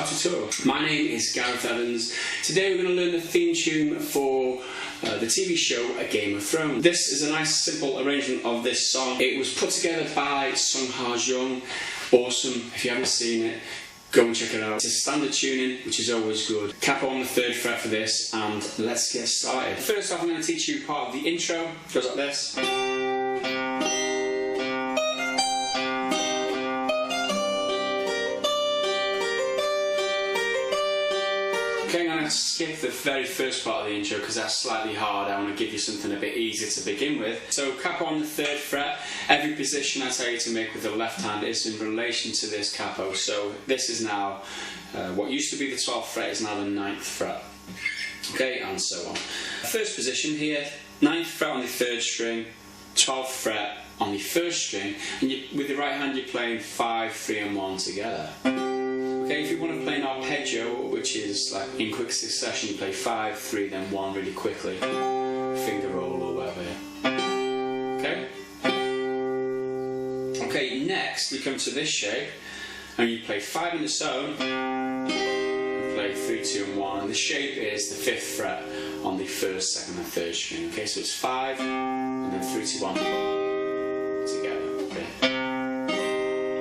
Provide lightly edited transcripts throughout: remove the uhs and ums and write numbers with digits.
tutorial. My name is Gareth Evans. Today we're going to learn the theme tune for the TV show A Game of Thrones. This is a nice simple arrangement of this song. It was put together by Sung Ha Jung. Awesome. If you haven't seen it, go and check it out. It's a standard tuning, which is always good. Capo on the 3rd fret for this, and let's get started. First off, I'm going to teach you part of the intro. It goes like this. Okay, I'm going to skip the very first part of the intro because that's slightly hard. I want to give you something a bit easier to begin with. So capo on the 3rd fret. Every position I tell you to make with the left hand is in relation to this capo. So this is now, what used to be the 12th fret is now the 9th fret. Okay, and so on. First position here, 9th fret on the 3rd string, 12th fret on the 1st string, and with the right hand you're playing 5, 3 and 1 together. Okay, if you want to play an arpeggio, which is like in quick succession, you play 5, 3, then 1 really quickly. Finger roll or whatever. Okay? Okay, next we come to this shape, and you play 5 in the zone, you play 3, 2 and 1, and the shape is the 5th fret on the 1st, 2nd and 3rd string. Okay, so it's 5, and then 3, 2, 1 together. Okay?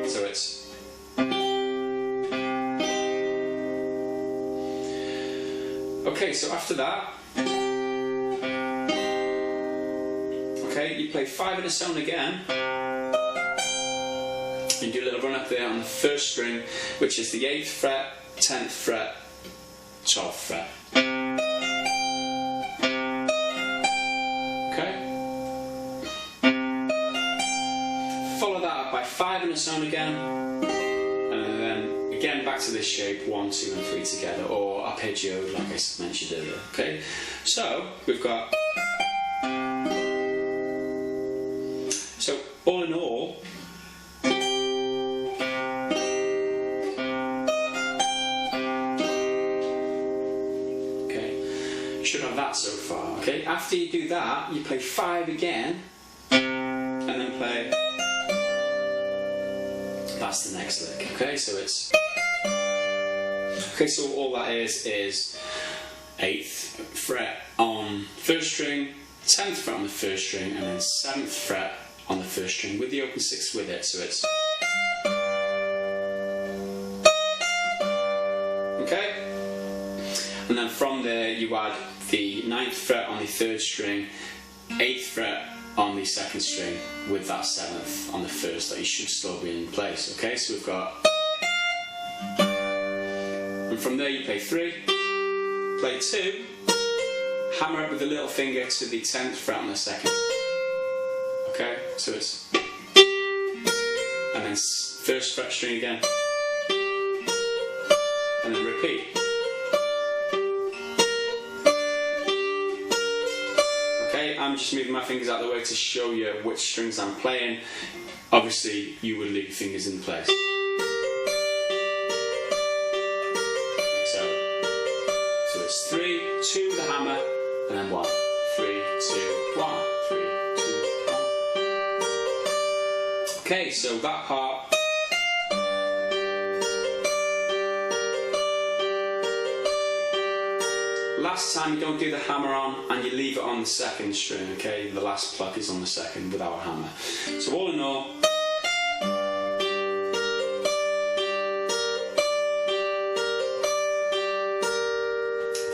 So it's... Okay, so after that, okay, you play 5 in a zone again, and do a little run up there on the 1st string, which is the 8th fret, 10th fret, 12th fret. Okay? Follow that up by 5 in a zone again, and then again back to this shape, 1, 2 and 3 together, or arpeggio like I mentioned earlier. Okay, so we've got, so all in all, okay, you should have that so far. Okay, after you do that, you play 5 again, and then play, that's the next lick. Okay, so it's, okay, so all that is 8th fret on 1st string, 10th fret on the 1st string, and then 7th fret on the 1st string with the open 6th with it, so it's... Okay? And then from there you add the 9th fret on the 3rd string, 8th fret on the 2nd string with that 7th on the 1st, that you should still be in place. Okay, so we've got... And from there you play 3, play 2, hammer it with the little finger to the 10th fret on the 2nd. Okay, so it's... And then 1st fret string again. And then repeat. Okay, I'm just moving my fingers out of the way to show you which strings I'm playing. Obviously, you would leave your fingers in place. So it's 3, 2, the hammer, and then 1. 3, 2, 1, 3, 2, 1. Okay, so that part. Last time you don't do the hammer on, and you leave it on the 2nd string, okay? The last pluck is on the 2nd without a hammer. So all in all,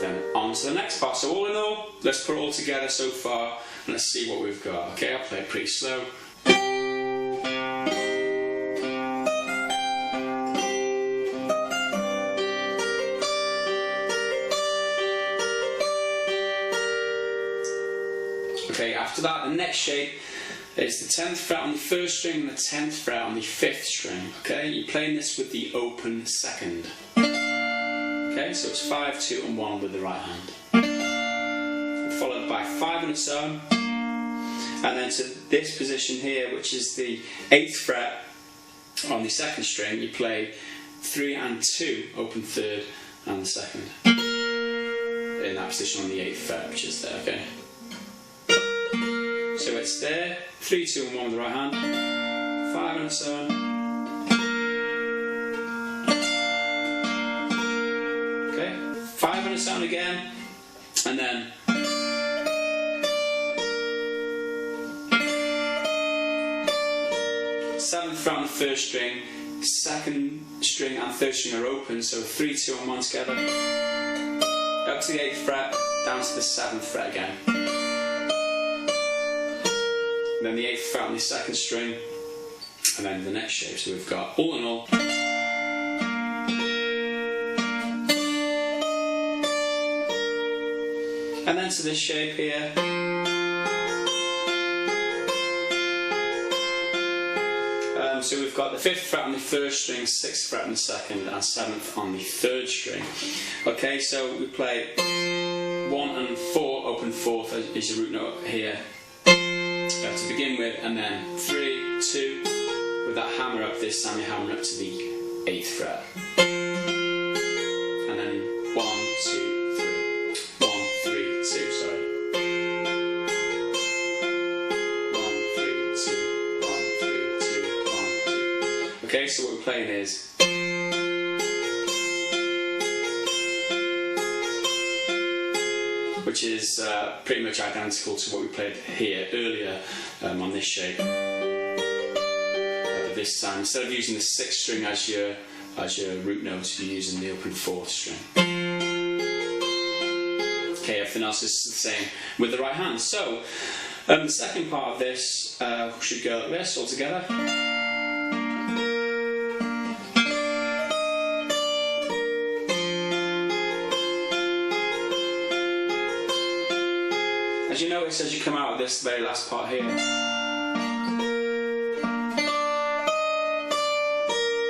then on to the next part. So all in all, let's put it all together so far, and let's see what we've got. Okay, I'll play it pretty slow. Okay, after that, the next shape is the 10th fret on the 1st string and the 10th fret on the 5th string. Okay, you're playing this with the open 2nd. Okay, so it's 5, 2 and 1 with the right hand. Followed by 5 in its own. And then to this position here, which is the 8th fret on the 2nd string, you play 3 and 2, open 3rd and the 2nd. In that position on the 8th fret, which is there, okay? So it's there, 3, 2 and 1 with the right hand, 5 and a 7, again, and then seventh fret on the first string, second string and third string are open, so 3, 2 and 1 together, up to the 8th fret, down to the 7th fret again. Then the 8th fret on the second string, and then the next shape. So we've got all in all. And then to this shape here. So we've got the 5th fret on the first string, 6th fret on the second, and 7th on the third string. Okay, so we play 1 and 4, open 4th is your root note here to begin with, and then 3, 2, with that hammer up, this time you hammer up to the 8th fret. And then 1, 2, 3, 1, 3, 2, sorry. 1, 3, 2, 1, 3, 2, 1, 2. Okay, so what we're playing is which is pretty much identical to what we played here earlier on this shape. But this time, instead of using the 6th string as your root note, you're using the open 4th string. Okay, everything else is the same with the right hand. So, the second part of this should go like this all together. As you notice, as you come out of this very last part here,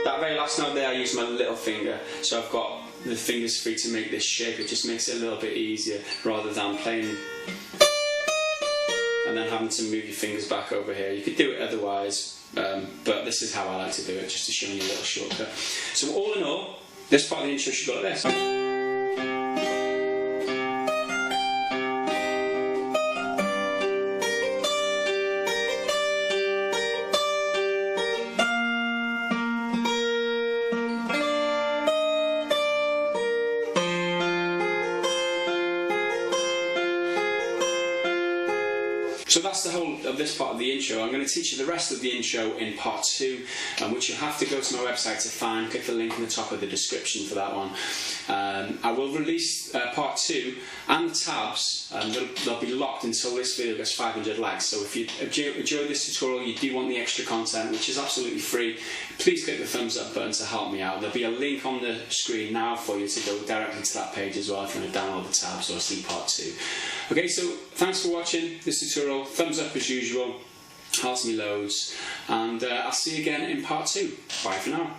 that very last note there, I use my little finger, so I've got the fingers free to make this shape. It just makes it a little bit easier rather than playing and then having to move your fingers back over here. You could do it otherwise, but this is how I like to do it, just to show you a little shortcut. So all in all, this part of the intro should go like this. So that's the whole of this part of the intro. I'm going to teach you the rest of the intro in part 2, which you'll have to go to my website to find. Click the link in the top of the description for that one. I will release part 2 and the tabs. They'll be locked until this video gets 500 likes. So if you enjoy this tutorial, you do want the extra content, which is absolutely free, please click the thumbs up button to help me out. There'll be a link on the screen now for you to go directly to that page as well if you want to download the tabs or see part 2. Okay, so thanks for watching this tutorial. Thumbs up as usual, helps me loads, and I'll see you again in part 2. Bye for now.